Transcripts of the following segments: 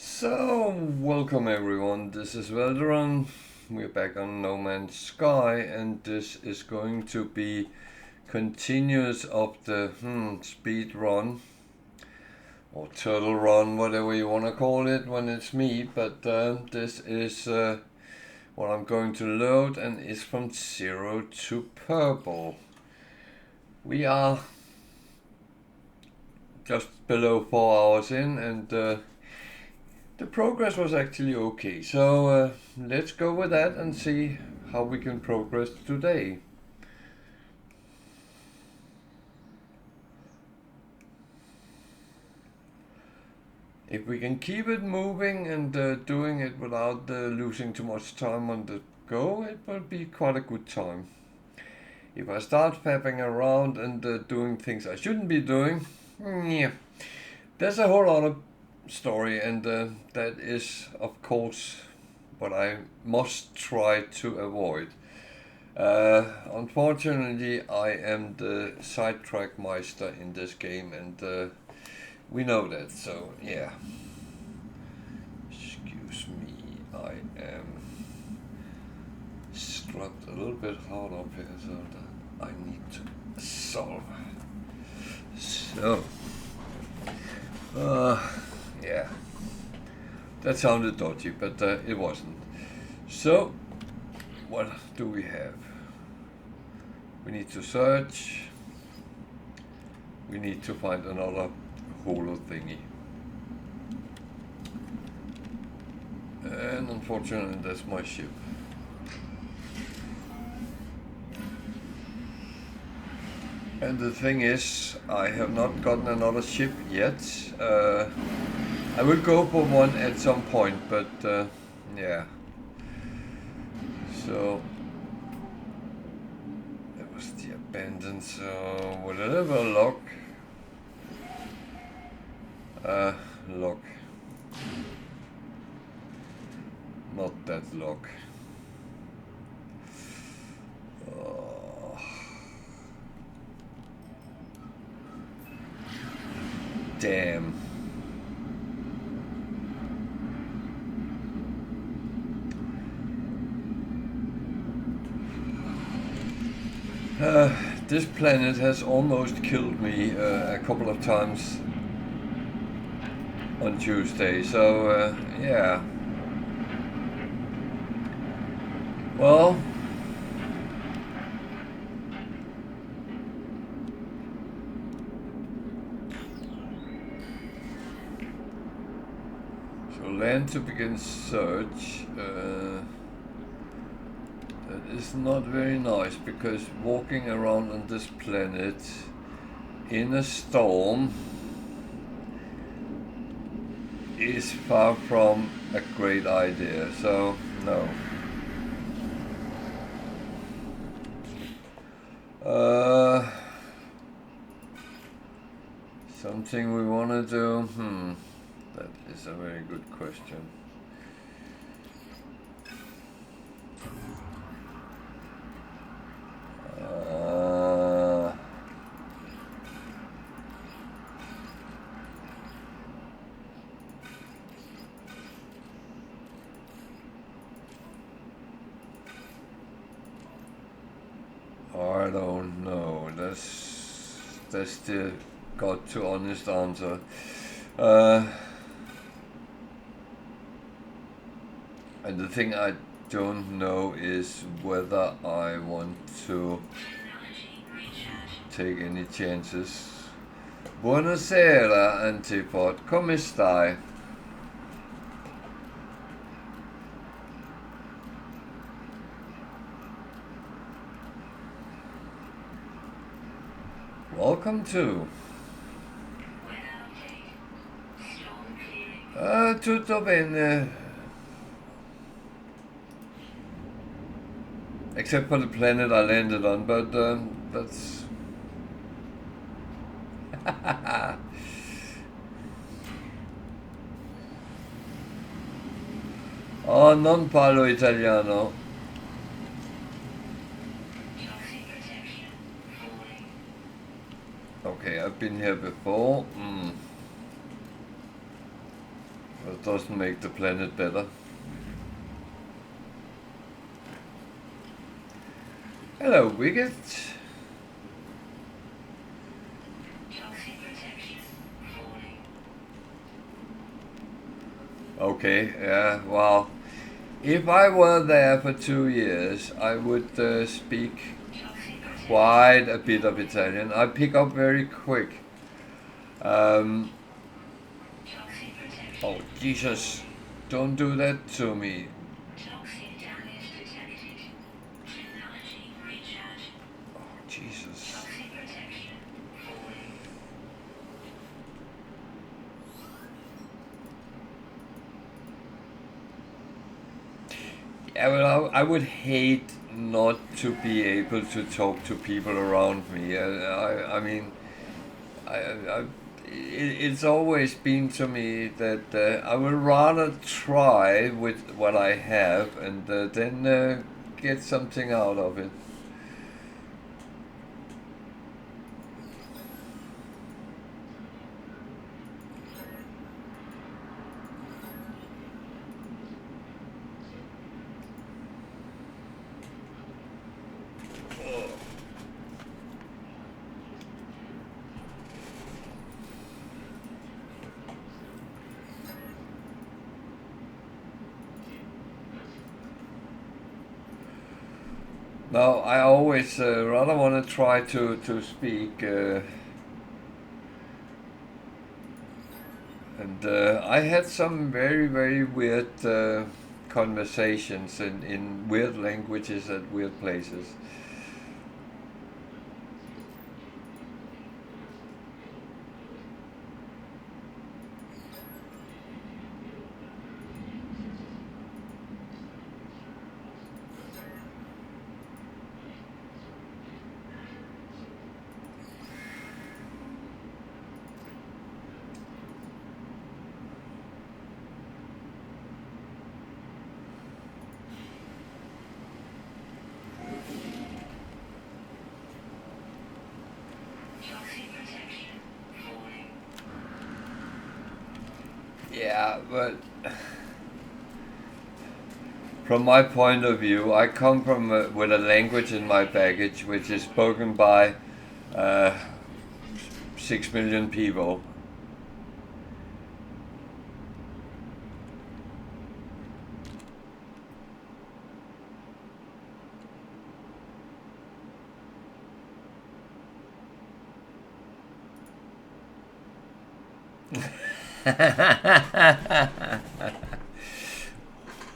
So, welcome everyone, this is Velderon. We're back on No Man's Sky, and this is going to be continuous of the speed run or turtle run, whatever you want to call it when it's me. But this is what I'm going to load, and it's from 0 to purple. We are just below 4 hours in, and the progress was actually okay. So let's go with that and see how we can progress today. If we can keep it moving and doing it without losing too much time on the go, it will be quite a good time. If I start fapping around and doing things I shouldn't be doing, yeah, there's a whole lot of story, and that is, of course, what I must try to avoid. Unfortunately, I am the sidetrack meister in this game, and we know that, so yeah. Excuse me, I am strapped a little bit hard up here, so that I need to solve. So, yeah, that sounded dodgy, but it wasn't. So, what do we have? We need to search. We need to find another holo thingy. And unfortunately, that's my ship. And the thing is, I have not gotten another ship yet. I will go for one at some point, but yeah. So that was the abandoned. So whatever lock. Lock. Not that lock. Oh. Damn. This planet has almost killed me a couple of times on Tuesday, so yeah. Well, so land to begin search. That is not very nice, because walking around on this planet in a storm is far from a great idea, so no. Something we want to do? That is a very good question. I don't know. That's the got to honest answer. And the thing I don't know is whether I want to take any chances. Buonasera, Antipod. Come stai? Welcome to. Tutto bene. Except for the planet I landed on, but that's... Oh, non parlo italiano. Okay, I've been here before. But doesn't make the planet better. Hello, Wicket. Okay, yeah, well, if I were there for 2 years, I would speak quite a bit of Italian. I pick up very quick. Oh, Jesus, don't do that to me. Oh, Jesus. Yeah, well, I would hate not to be able to talk to people around me. I mean, it's always been to me that I would rather try with what I have and then get something out of it. Now, I always rather want to try to speak, and I had some very, very weird conversations in weird languages at weird places. Yeah, but from my point of view, I come from with a language in my baggage which is spoken by uh, 6 million people.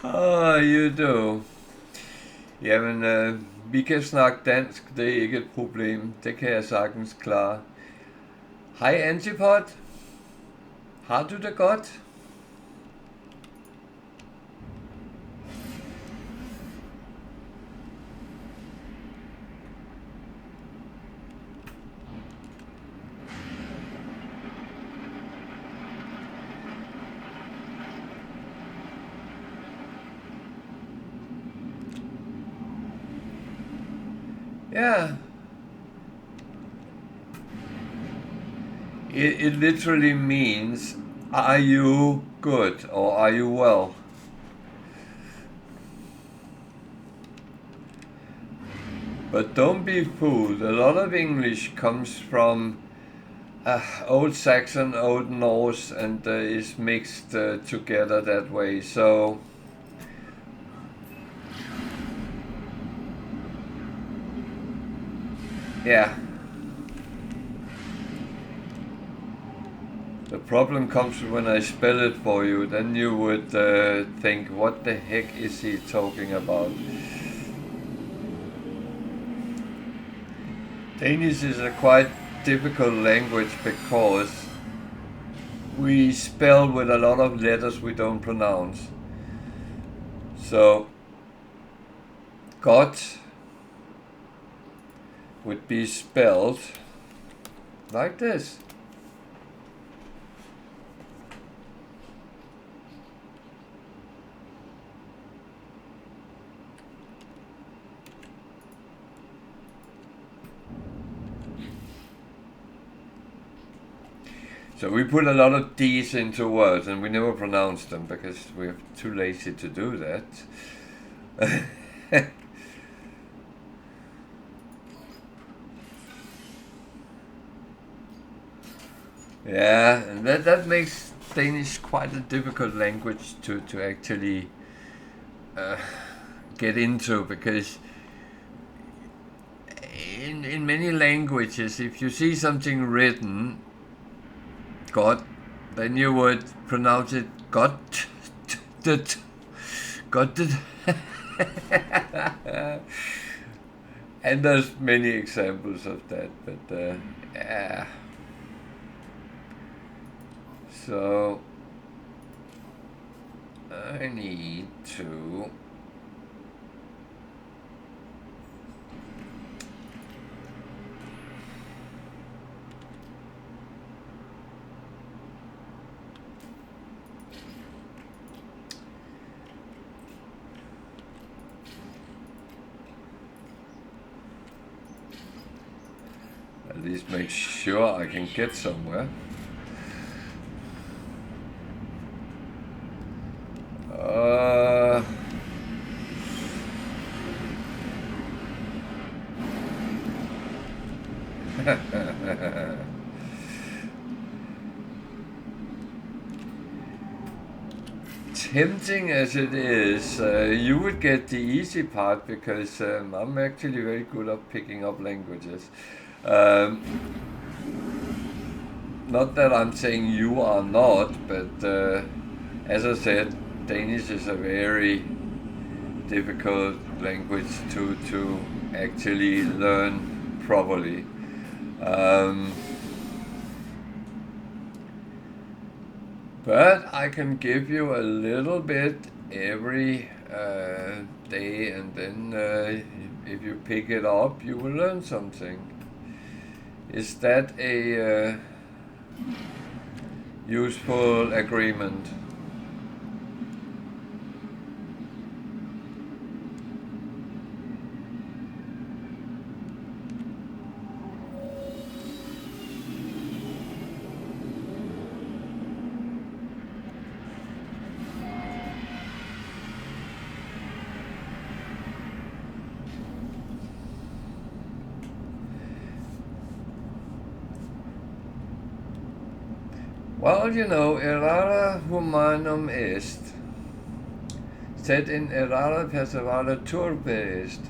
Oh, you do. Jamen, vi kan snakke dansk, det er ikke et problem. Det kan jeg sagtens klare. Hej Antipod. Har du det godt? Yeah. It literally means, are you good or are you well? But don't be fooled. A lot of English comes from Old Saxon, Old Norse, and is mixed together that way. So, yeah. The problem comes when I spell it for you, then you would think, what the heck is he talking about? Danish is a quite difficult language because we spell with a lot of letters we don't pronounce. So, God would be spelled like this. So we put a lot of D's into words and we never pronounce them because we're too lazy to do that. Yeah, and that makes Danish quite a difficult language to actually get into, because in many languages, if you see something written, God, then you would pronounce it God, God, and there's many examples of that, but yeah. So I need to at least make sure I can get somewhere. Tempting as it is, you would get the easy part, because I'm actually very good at picking up languages. Not that I'm saying you are not, but as I said, Danish is a very difficult language to actually learn properly. But I can give you a little bit every day, and then if you pick it up, you will learn something. Is that a useful agreement? Well, you know, errare humanum est, sed in errare perseverare turpe est.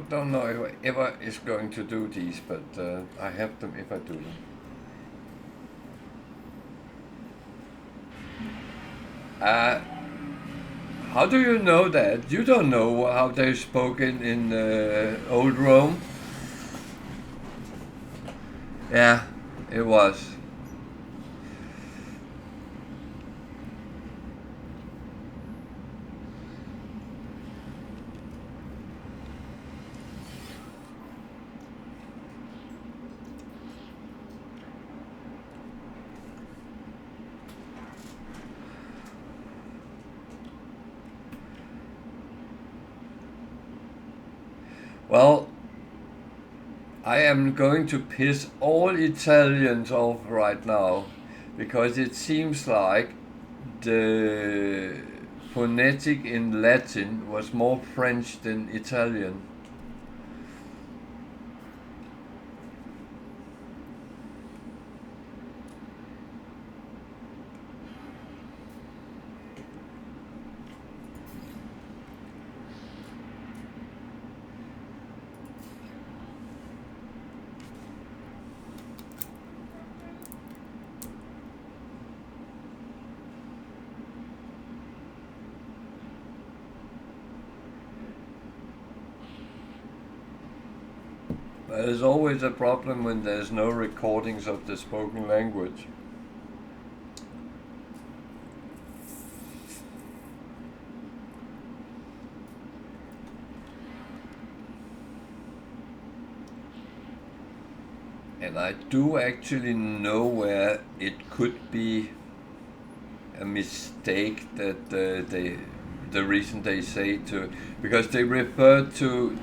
Don't know if I ever is going to do these, but I have them if I do them. How do you know that? You don't know how they spoke in old Rome? Yeah, it was. Well, I am going to piss all Italians off right now, because it seems like the phonetic in Latin was more French than Italian. There's always a problem when there's no recordings of the spoken language. And I do actually know where it could be a mistake that the reason they say to, because they refer to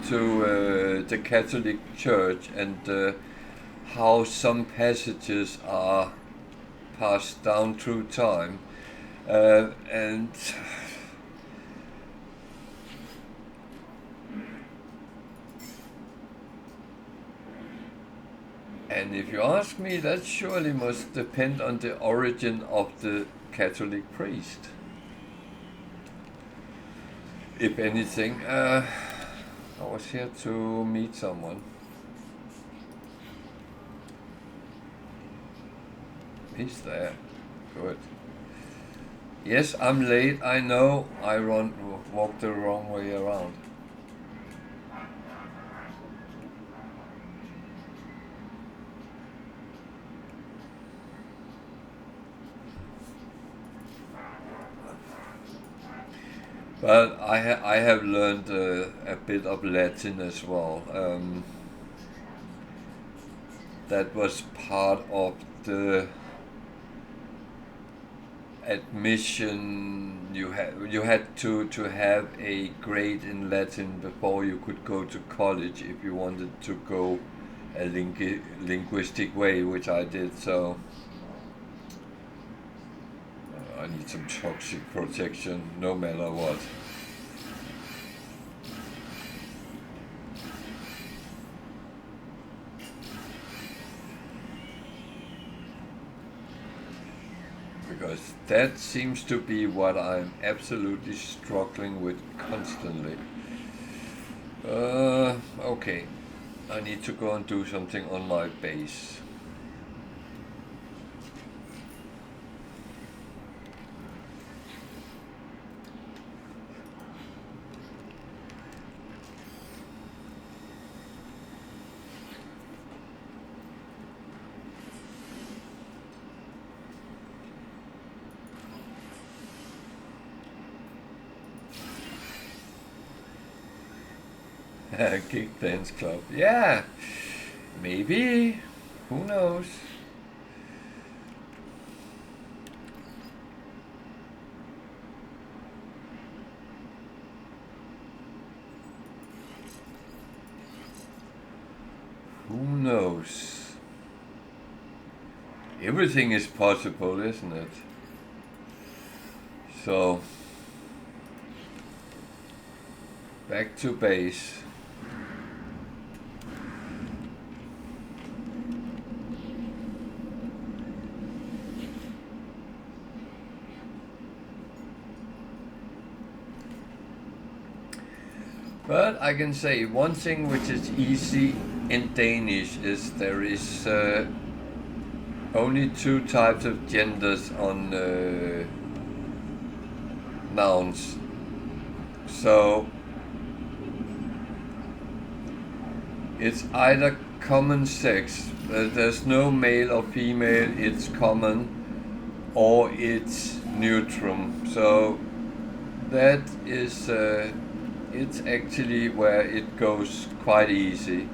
the Catholic Church and how some passages are passed down through time, and if you ask me, that surely must depend on the origin of the Catholic priest. If anything, I was here to meet someone. He's there. Good. Yes, I'm late. I know. I walked the wrong way around. But I have learned a bit of Latin as well. That was part of the admission. You had to have a grade in Latin before you could go to college if you wanted to go a linguistic way, which I did. So I need some toxic protection no matter what. Because that seems to be what I'm absolutely struggling with constantly. Okay, I need to go and do something on my base. Kick Dance Club. Yeah, maybe. Who knows? Who knows? Everything is possible, isn't it? So, back to base. But I can say one thing which is easy in Danish is there is only two types of genders on nouns. So it's either common sex, there's no male or female, it's common, or it's neutral. So that is it's actually where it goes quite easy.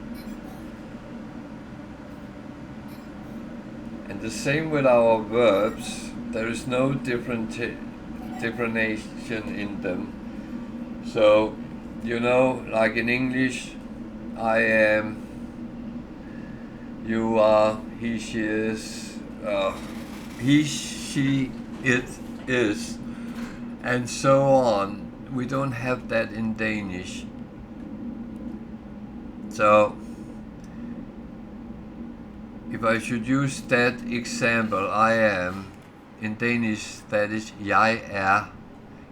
And the same with our verbs, there is no differentiation in them. So, you know, like in English, I am, you are, he, she is, he, she, it is, and so on. We don't have that in Danish. So, if I should use that example, I am, in Danish that is jeg er.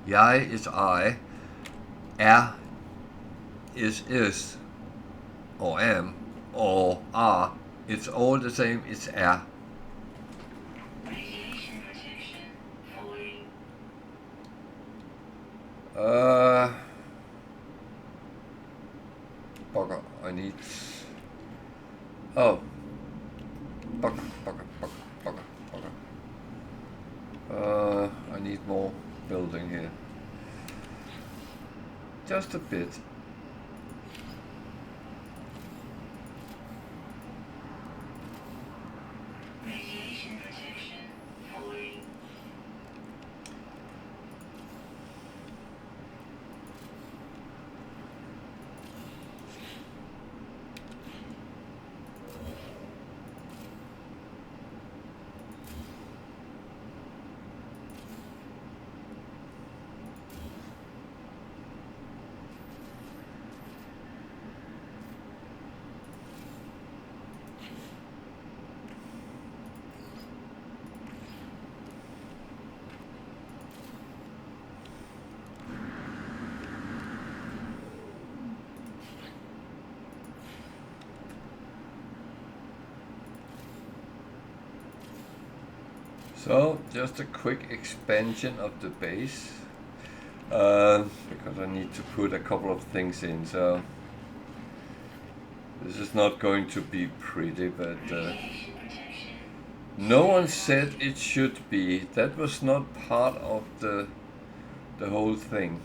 Jeg is I, er is, or am, or are. It's all the same, it's er. Bugger, I need... Oh. Bugger. I need more building here. Just a bit. So just a quick expansion of the base, because I need to put a couple of things in, so this is not going to be pretty, but no one said it should be. That was not part of the whole thing.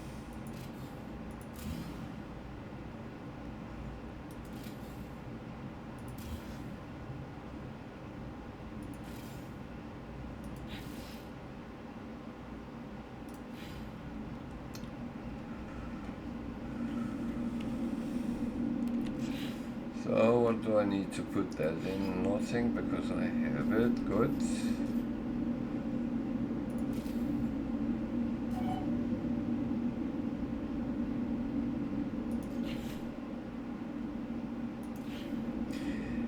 So what do I need to put that in? Nothing, because I have it. Good.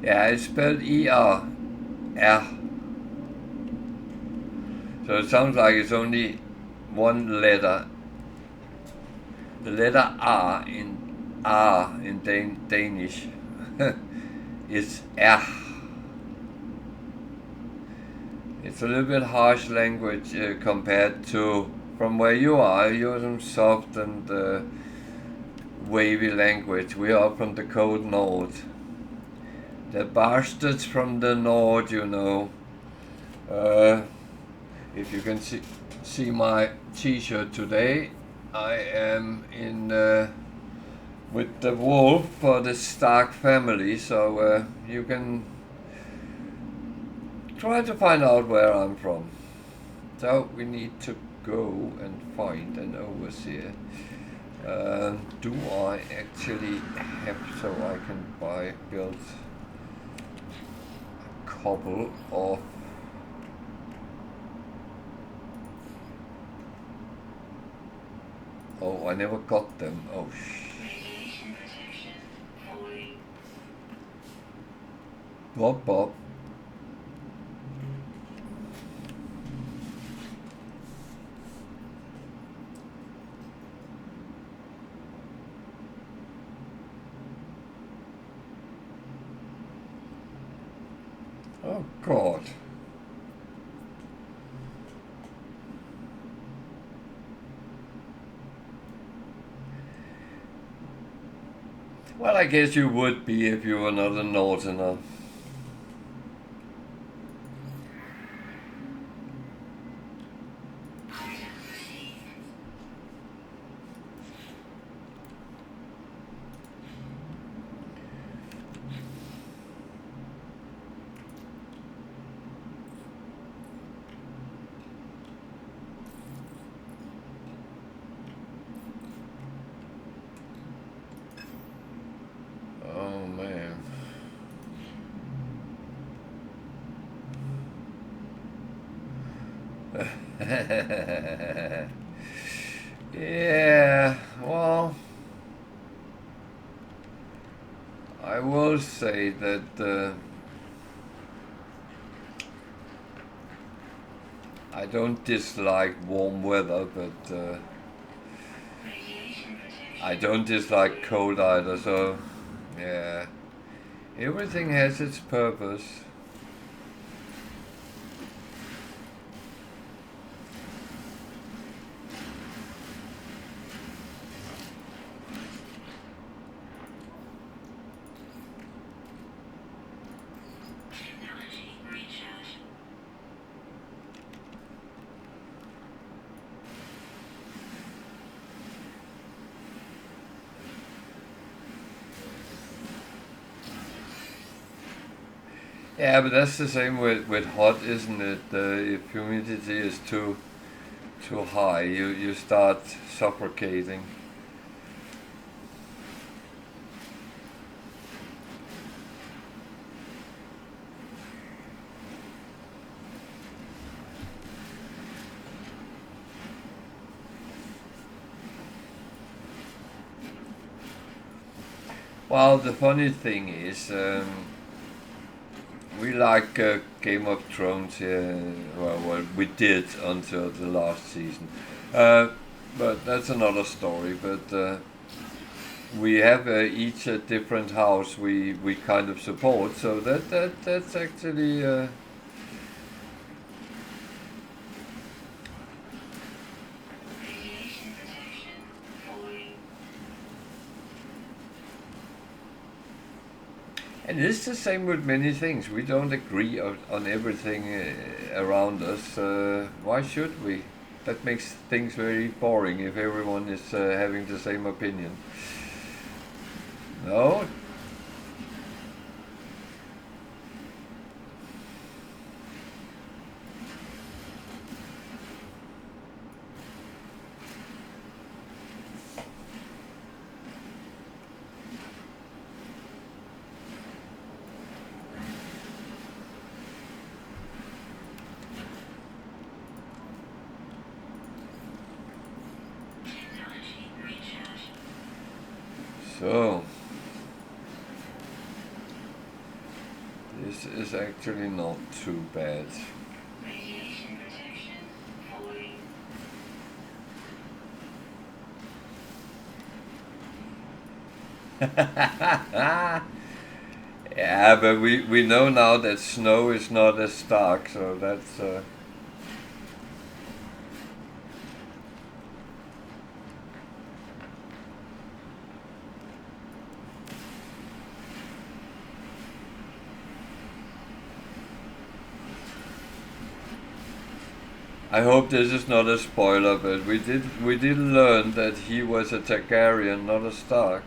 Yeah, it's spelled E-R. R. So it sounds like it's only one letter. The letter R in Danish is R. It's a little bit harsh language compared to from where you are. You're some soft and wavy language. We are from the cold north. The bastards from the north, you know. If you can see my t-shirt today, I am in with the wolf for the Stark family, so you can try to find out where I'm from. So we need to go and find an overseer. Do I actually have, so I can build a couple of I never got them. Oh Bob. Oh God. Well, I guess you would be if you were not a northerner. Oh man. Yeah, well, I will say that I don't dislike warm weather, but I don't dislike cold either, so yeah, everything has its purpose. Yeah, but that's the same with hot, isn't it? If humidity is too high, you start suffocating. Well, the funny thing is, we like Game of Thrones here. Well, we did until the last season, but that's another story. But we have each a different house we kind of support, so that's actually And it's the same with many things. We don't agree on everything around us. Why should we? That makes things very boring if everyone is having the same opinion. No. So, this is actually not too bad. Radiation protection falling. Yeah, but we know now that snow is not as dark, so that's... I hope this is not a spoiler, but we did learn that he was a Targaryen, not a Stark.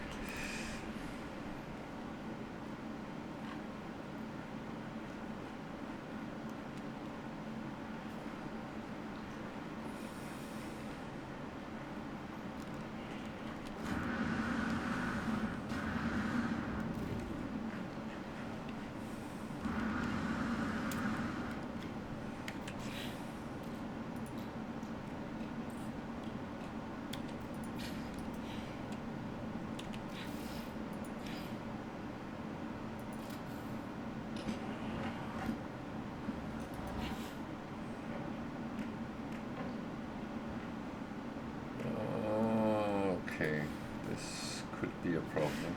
Okay, this could be a problem.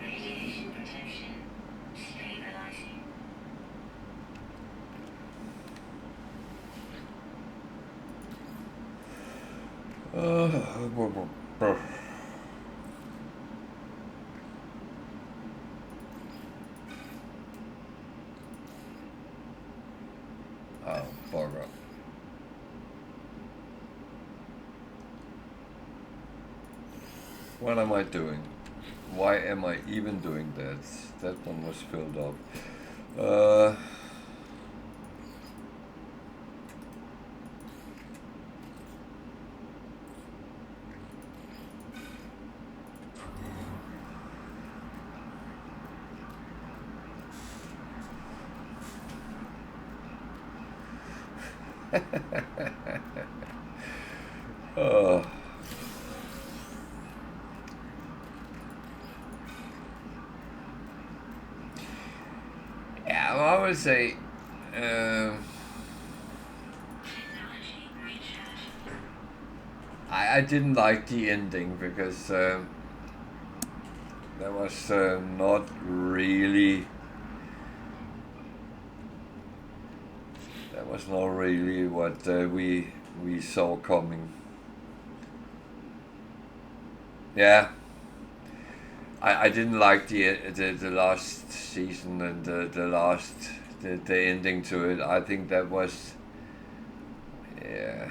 Radiation protection stabilizing. Oh, bugger. What am I doing? Why am I even doing that? That one was filled up. uh, yeah, I would say I didn't like the ending because that was not really what we saw coming. Yeah, I didn't like the last season and the ending to it. I think that was, yeah.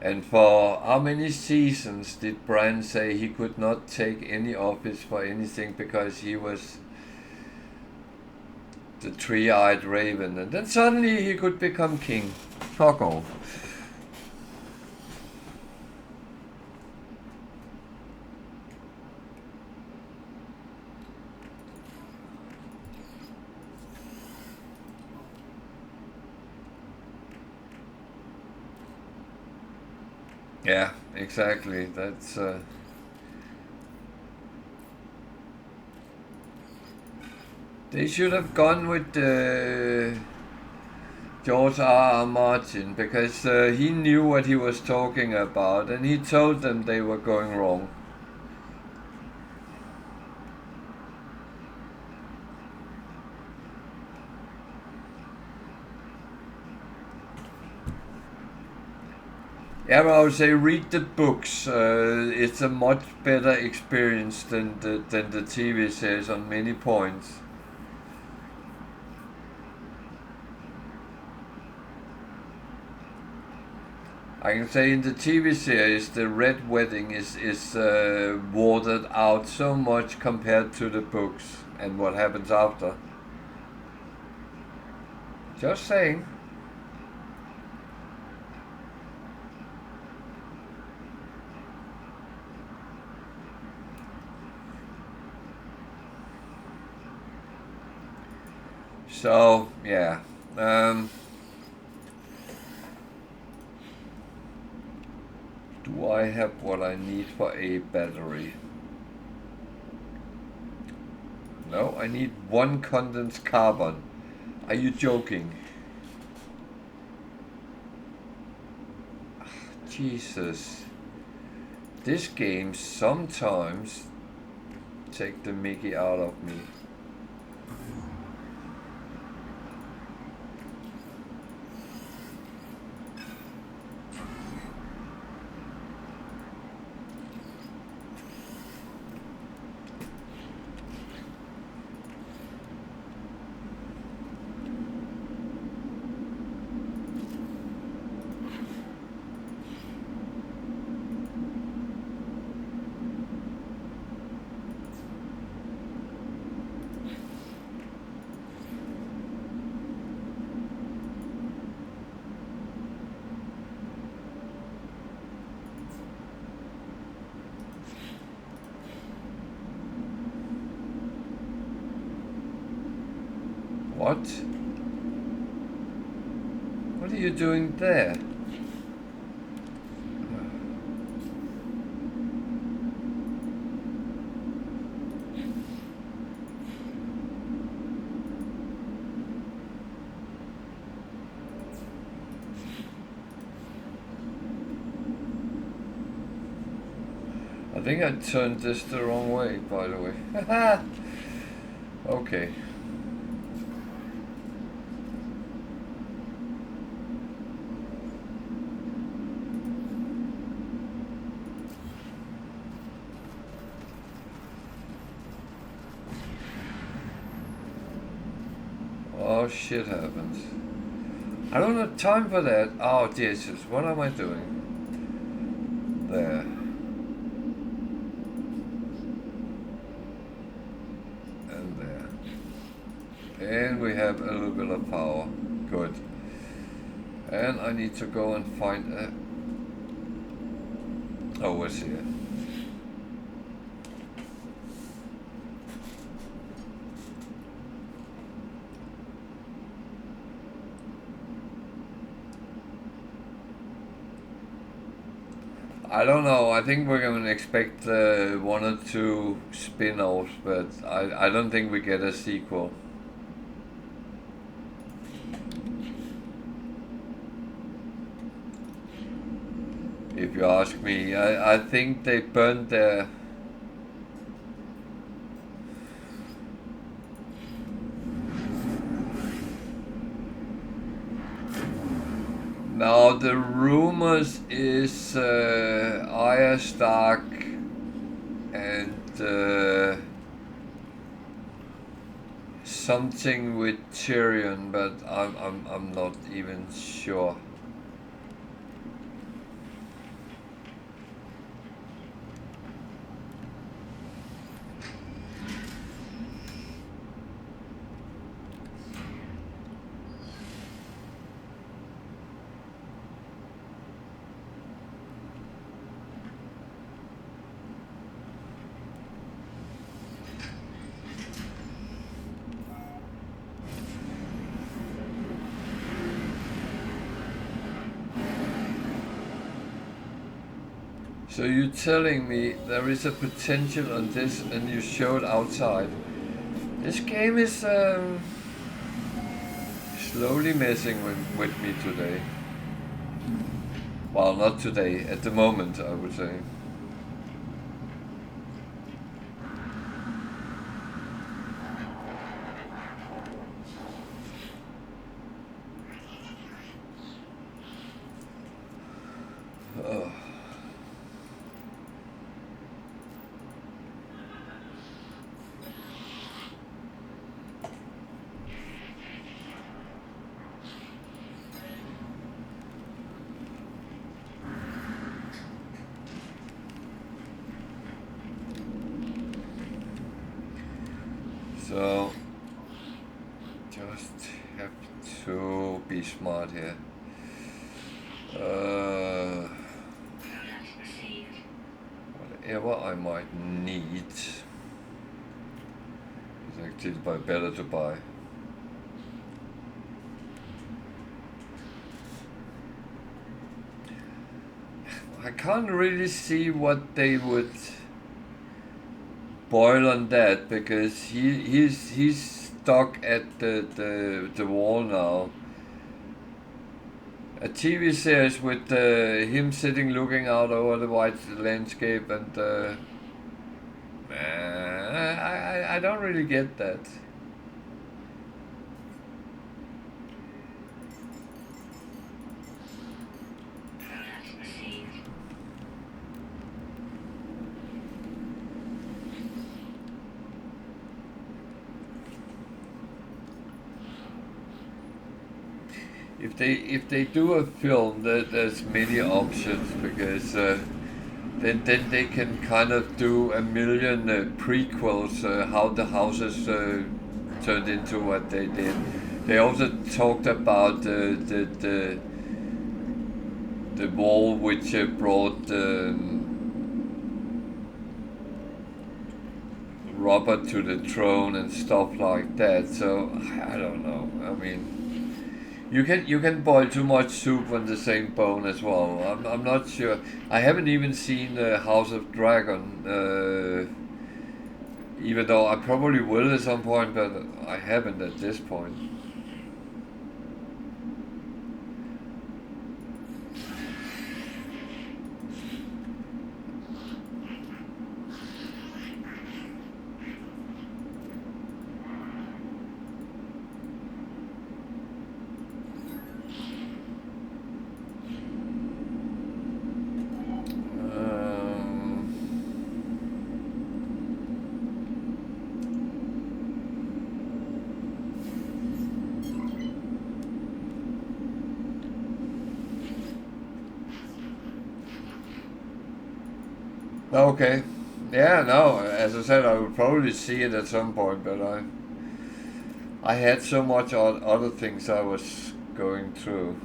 And for how many seasons did Bran say he could not take any office for anything because he was the three-eyed raven, and then suddenly he could become king? Fuck off. Yeah, exactly. That's they should have gone with George R. R. Martin because he knew what he was talking about, and he told them they were going wrong. Yeah, but I would say read the books. It's a much better experience than the TV series on many points. I can say in the TV series, the Red Wedding is watered out so much compared to the books and what happens after. Just saying. So yeah. Do I have what I need for a battery? No, I need one condensed carbon. Are you joking? Jesus. This game sometimes take the mickey out of me. What? What are you doing there? I think I turned this the wrong way, by the way. Okay. Oh, shit happens. I don't have time for that. Oh, Jesus, what am I doing? There. And there. And we have a little bit of power. Good. And I need to go and find a... Oh, what's here? I don't know. I think we're going to expect one or two spin-offs, but I don't think we get a sequel. If you ask me, I think they burned their... Now the rumors is Arya Stark and something with Tyrion, but I'm not even sure. So you're telling me there is a potential on this and you showed outside. This game is slowly messing with me today. Well, not today, at the moment I would say. So just have to be smart here. Whatever I might need is actually better to buy. I can't really see what they would boil on that, because he's stuck at the wall now. A TV series with him sitting looking out over the white landscape, and I don't really get that. If they do a film, there's many options, because then they can kind of do a million prequels, how the houses turned into what they did. They also talked about the wall which brought Robert to the throne and stuff like that. So I don't know. I mean, you can boil too much soup on the same bone as well. I'm not sure. I haven't even seen House of Dragon, even though I probably will at some point, but I haven't at this point. Okay. Yeah, no, as I said, I would probably see it at some point, but I had so much other things I was going through.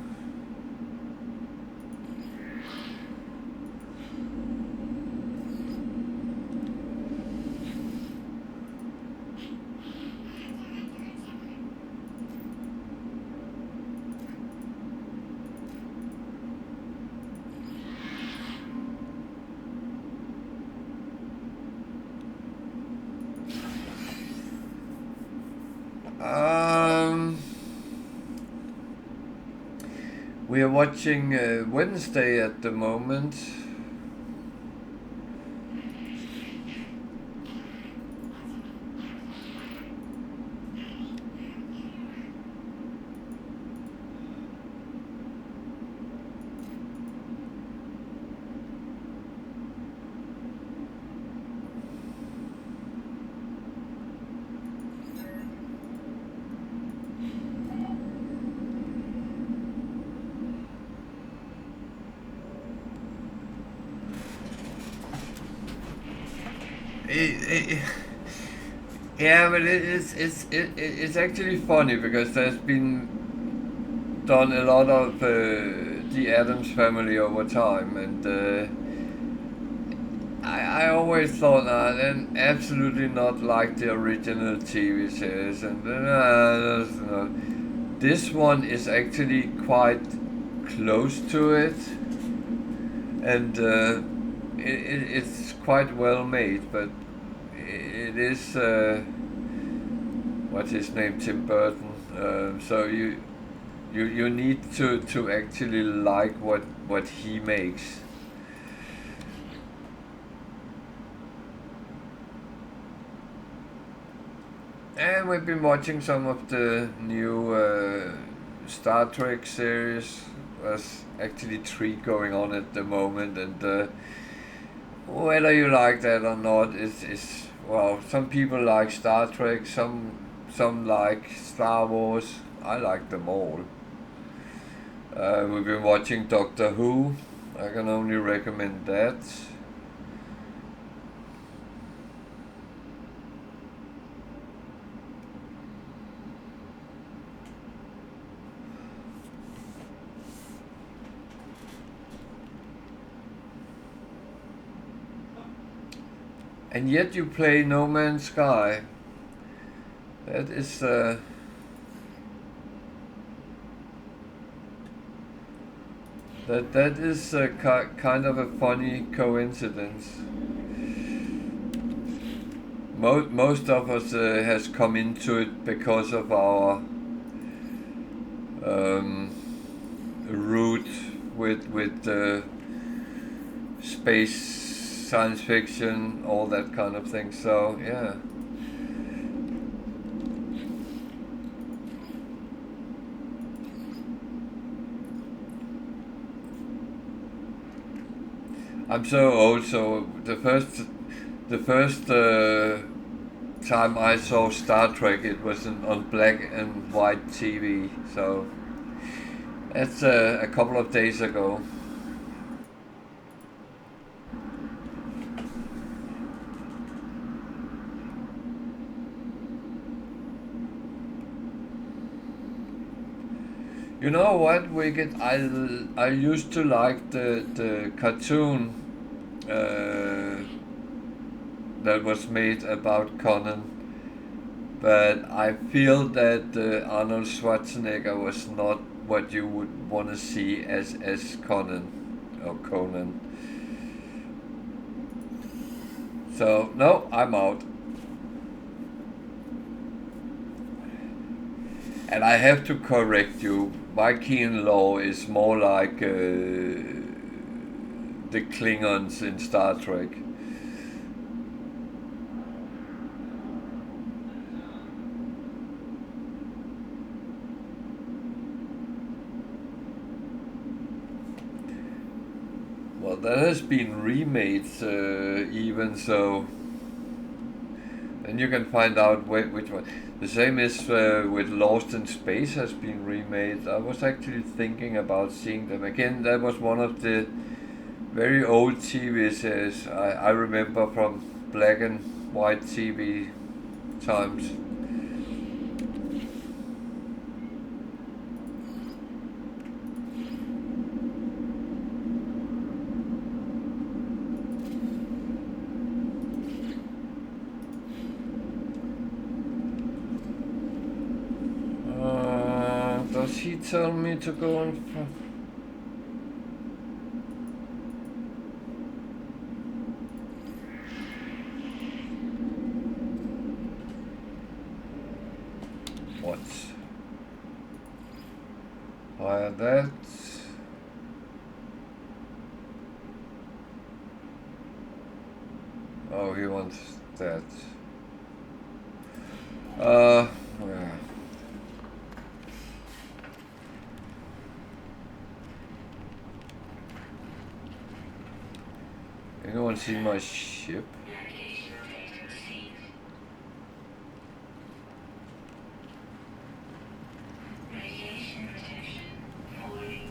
We are watching Wednesday at the moment. Yeah, but it's actually funny, because there's been done a lot of the Adams Family over time, and I always thought then absolutely not like the original TV series, and this one is actually quite close to it, and it's quite well made, but it is what's his name, Tim Burton. So you need to actually like what he makes. And we've been watching some of the new Star Trek series. There's actually 3 going on at the moment, and whether you like that or not is well, some people like Star Trek, some like Star Wars. I like them all. We've been watching Doctor Who. I can only recommend that. and yet you play No Man's Sky. That is that is kind of a funny coincidence. Most of us has come into it because of our route with space, science fiction, all that kind of thing. So yeah. I'm so old, so the first time I saw Star Trek, it was on black and white TV. So that's a couple of days ago. You know what, Wicked? I used to like the cartoon that was made about Conan, but I feel that Arnold Schwarzenegger was not what you would want to see as Conan or Conan. So no, I'm out. And I have to correct you. Viking Law is more like the Klingons in Star Trek. Well, that has been remade even so. And you can find out which one. The same is with Lost in Space has been remade. I was actually thinking about seeing them again. That was one of the very old TV series I remember from black and white TV times. Does he tell me to go on? What? Hire that. Oh, he wants that. Yeah. Anyone see my ship? Navigational data received. Radiation protection falling.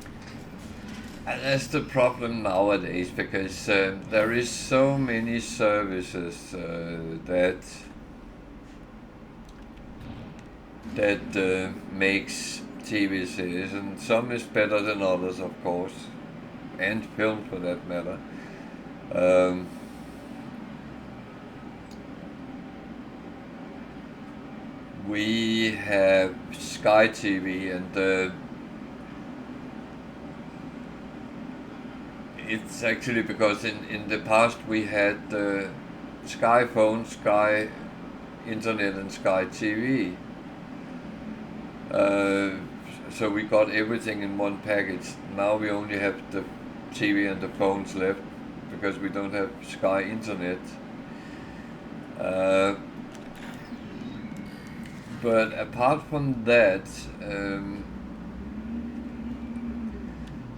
And that's the problem nowadays, because there is so many services that makes TV series, and some is better than others, of course, and film for that matter. We have Sky TV, and it's actually because in the past we had Sky Phone, Sky Internet, and Sky TV. So we got everything in one package. Now we only have the TV and the phones left because we don't have Sky Internet. But apart from that,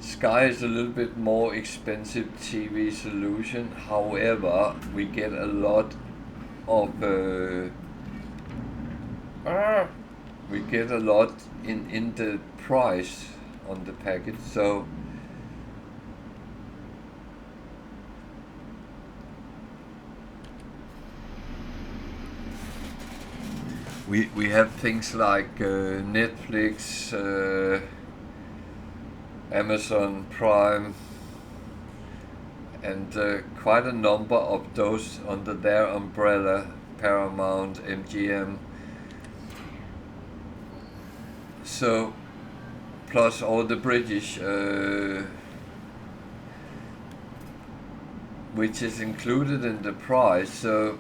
Sky is a little bit more expensive TV solution. However, we get a lot of we get a lot in the price on the package. So we have things like Netflix, Amazon Prime, and quite a number of those under their umbrella, Paramount, MGM. So, plus all the British, which is included in the price. So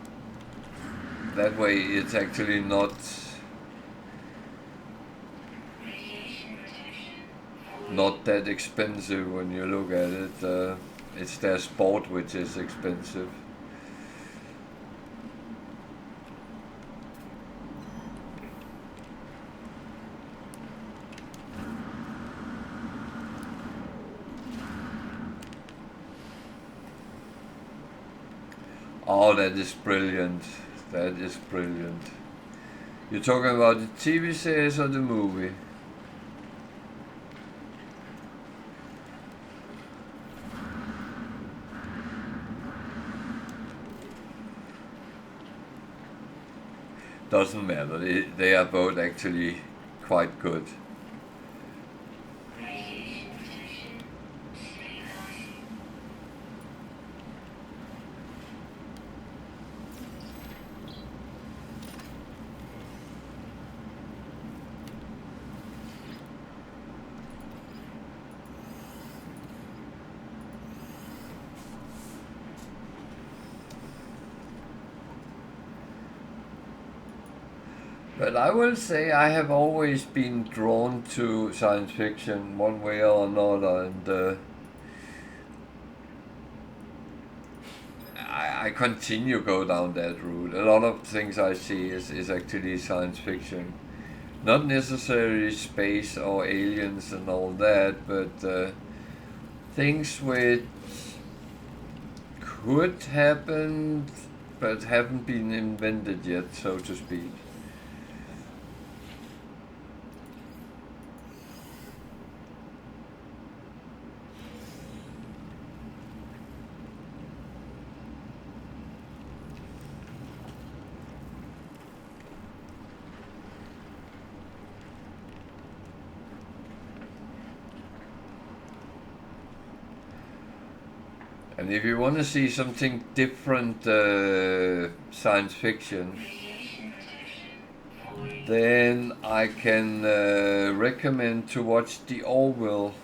that way, it's actually not that expensive when you look at it. It's their sport which is expensive. Oh, that is brilliant. That is brilliant. You're talking about the TV series or the movie? Doesn't matter. They are both actually quite good. But I will say I have always been drawn to science fiction one way or another, and I continue go down that route. A lot of things I see is actually science fiction. Not necessarily space or aliens and all that, but things which could happen but haven't been invented yet, so to speak. And if you want to see something different science fiction, then I can recommend to watch The Orville.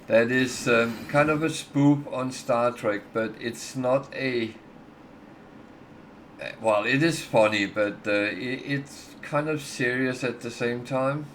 That is kind of a spoof on Star Trek, but it's not a... Well, it is funny, but it's kind of serious at the same time.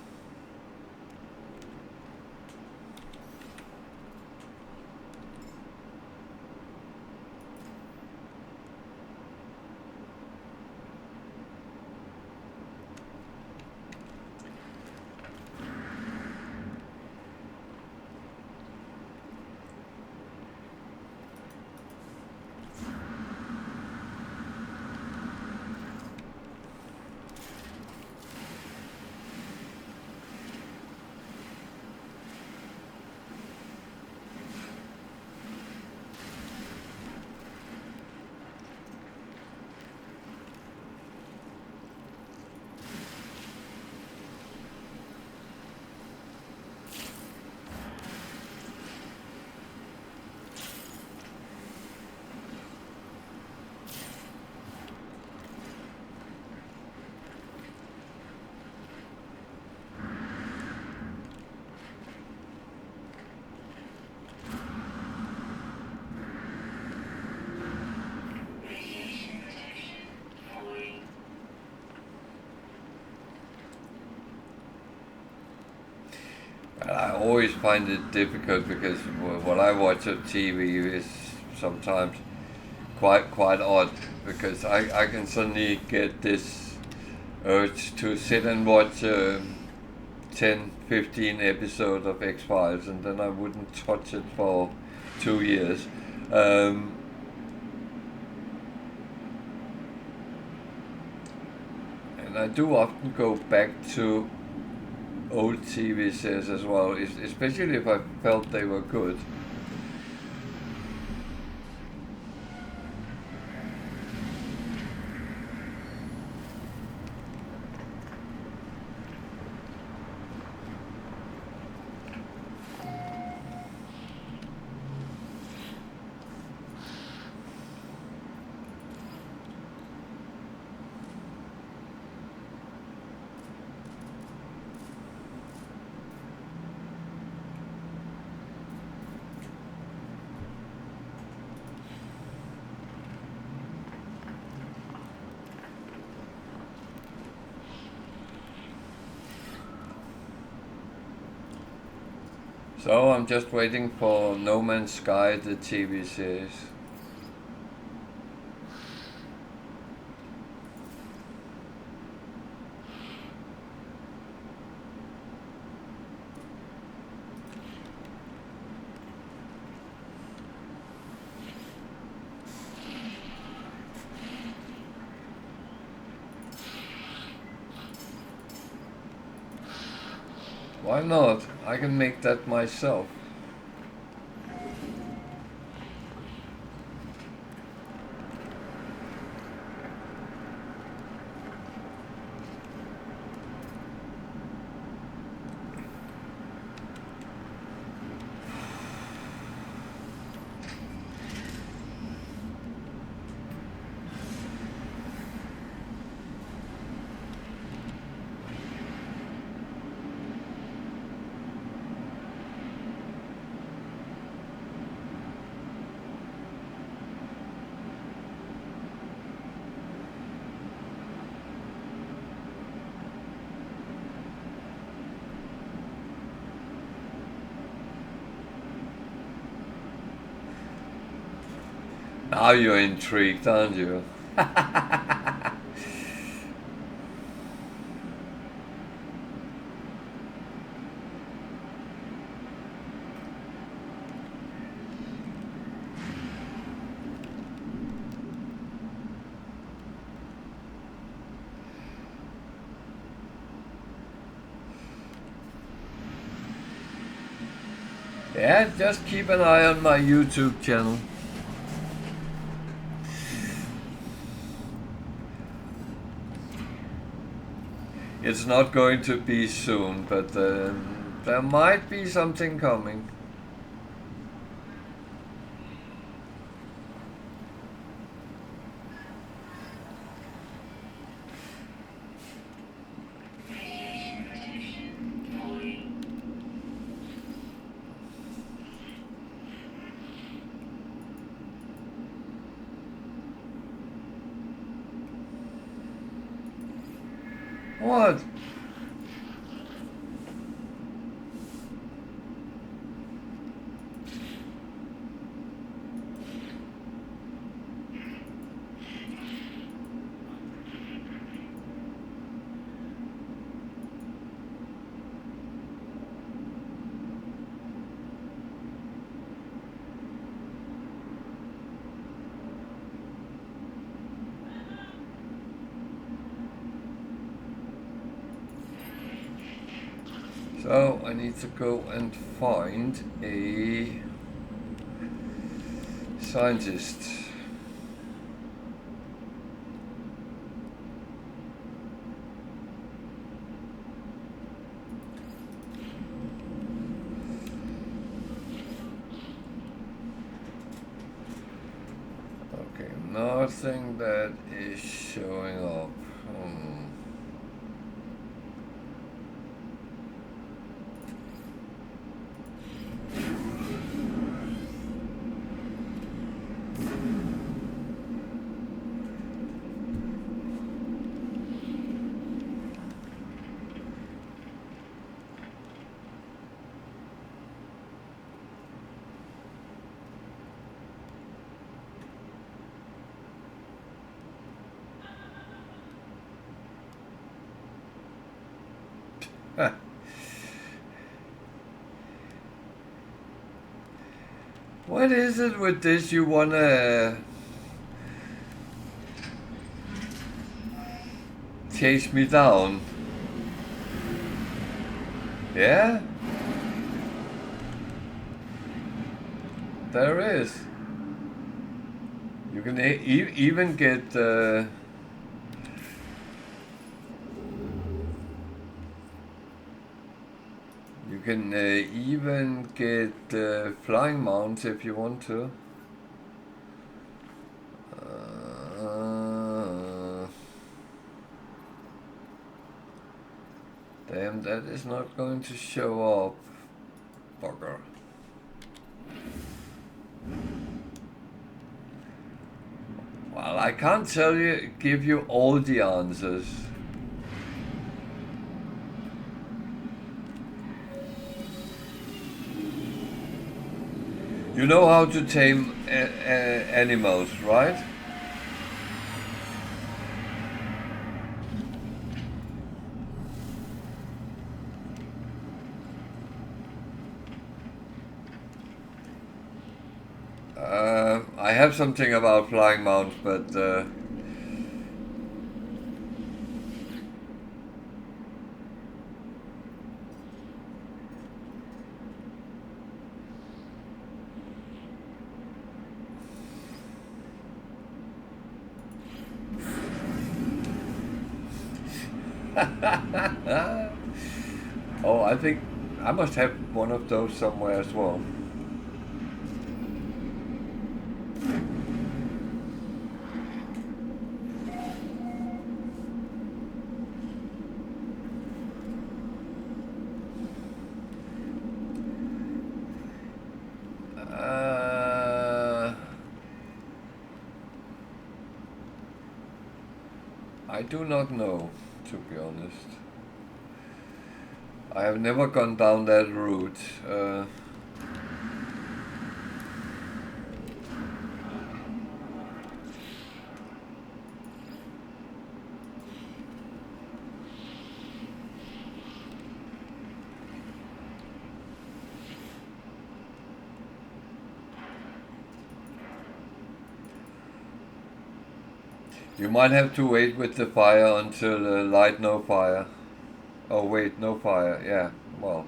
I always find it difficult because what I watch on TV is sometimes quite odd, because I can suddenly get this urge to sit and watch 10, 15 episodes of X-Files, and then I wouldn't touch it for 2 years. And I do often go back to old TV series as well, especially if I felt they were good. So I'm just waiting for No Man's Sky, the TV series. Why not? I can make that myself. Now you're intrigued, aren't you? Yeah, just keep an eye on my YouTube channel. It's not going to be soon, but there might be something coming. Radiation protection falling. What? So I need to go and find a scientist. Okay, nothing that is showing up. What is it with this you wanna chase me down? Yeah? There is. You can even get you can even get flying mounts if you want to. Damn, that is not going to show up. Bugger. Well, I can't give you all the answers. You know how to tame animals, right? I have something about flying mounts, but oh, I think I must have one of those somewhere as well. I do not know, to be honest. I have never gone down that route. You might have to wait with the fire until light no fire. Oh wait, no fire. Yeah, well.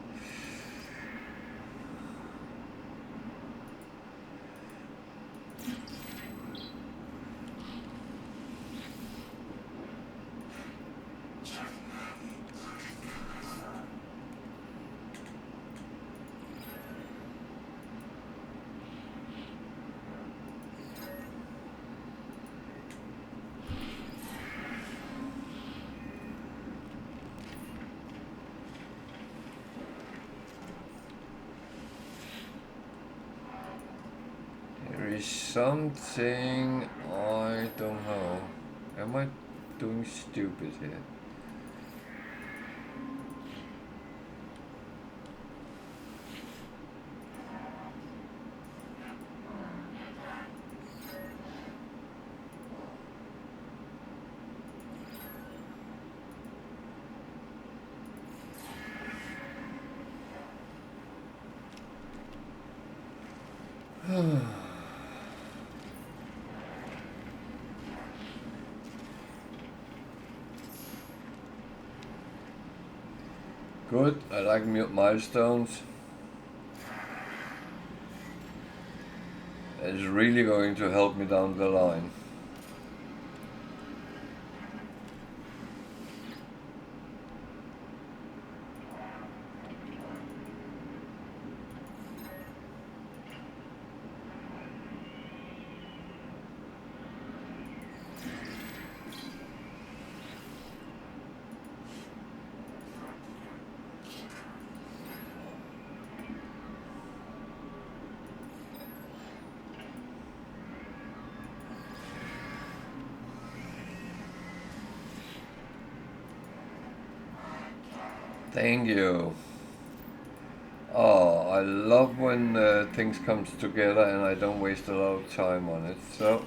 There is something I don't know. Am I doing stupid here? Good, I like milestones. It's really going to help me down the line. Thank you. Oh, I love when things comes together and I don't waste a lot of time on it. So,